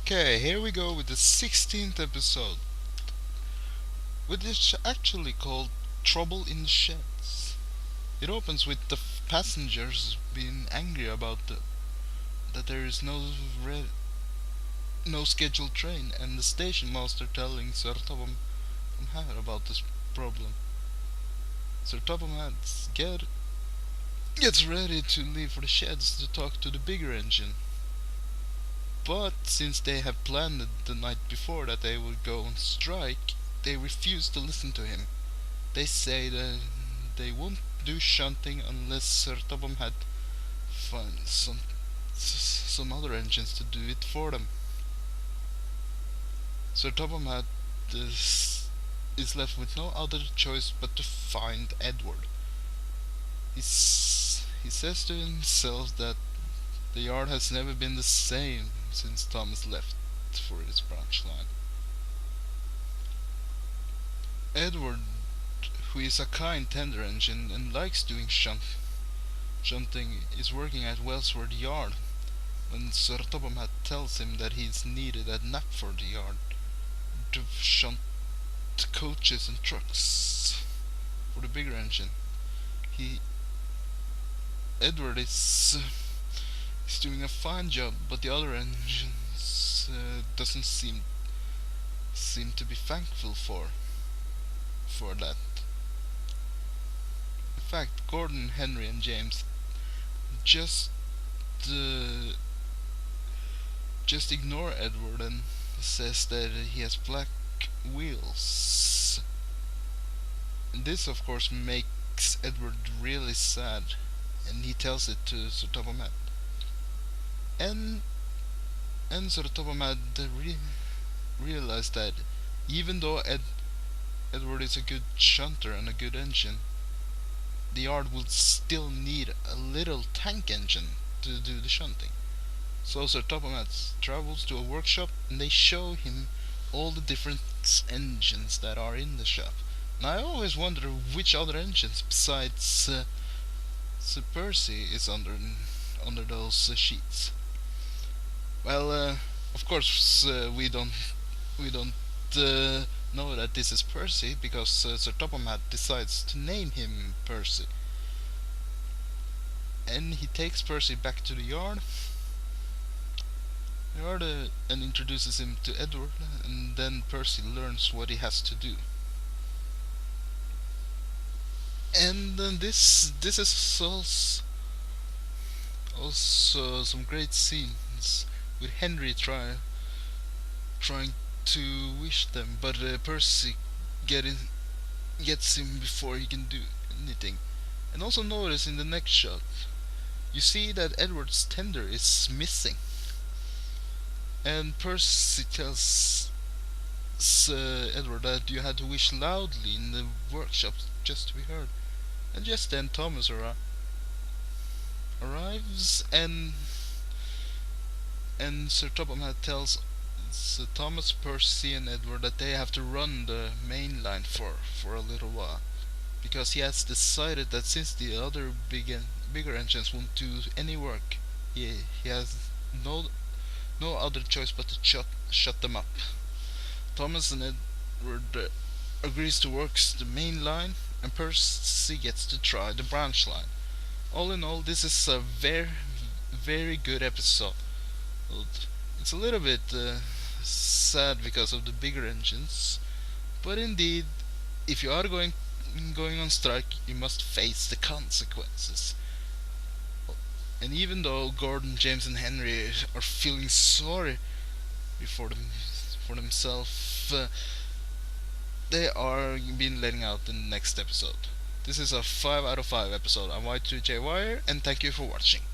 Okay, here we go with the 16th episode, which is actually called Trouble in the Sheds. It opens with the passengers being angry about that there is no scheduled train, and the station master telling Sir Topham Hatt about this problem. Sir Topham Hatt gets ready to leave for the sheds to talk to the bigger engine. But since they have planned the night before that they will go on strike, they refuse to listen to him. They say that they won't do shunting unless Sir Topham Hatt finds some other engines to do it for them. Sir Topham Hatt is left with no other choice but to find Edward. He says to himself that the yard has never been the same since Thomas left for his branch line. Edward, who is a kind tender engine and likes doing shunting, is working at Wellsworth Yard when Sir Topham Hatt tells him that he's needed at Knapford Yard to shunt coaches and trucks for the bigger engine. Edward is doing a fine job, but the other engines doesn't seem to be thankful for that. In fact, Gordon, Henry, and James just ignore Edward and says that he has black wheels. And this, of course, makes Edward really sad, and he tells it to Sir Topham Hatt. And Sir Topham Hatt realized that even though Edward is a good shunter and a good engine, the yard would still need a little tank engine to do the shunting. So Sir Topham Hatt travels to a workshop and they show him all the different engines that are in the shop. And I always wonder which other engines besides Sir Percy is under those sheets. Well, of course, we don't know that this is Percy because Sir Topham Hatt decides to name him Percy, and he takes Percy back to the yard and introduces him to Edward, and then Percy learns what he has to do. And this is also some great scenes with Henry trying to wish them, but Percy gets him before he can do anything. And also notice in the next shot, you see that Edward's tender is missing, and Percy tells Edward that you had to wish loudly in the workshop just to be heard. And just then Thomas arrives, and Sir Topham Hatt tells Sir Thomas, Percy, and Edward that they have to run the main line for a little while, because he has decided that since the other bigger engines won't do any work, he has no other choice but to shut them up. Thomas and Edward agrees to work the main line, and Percy gets to try the branch line. All in all, this is a very good episode. It's a little bit sad because of the bigger engines, but indeed, if you are going on strike, you must face the consequences. And even though Gordon, James, and Henry are feeling sorry for themselves, they are being letting out in the next episode. This is a 5 out of 5 episode. I'm Y2J Wire, and thank you for watching.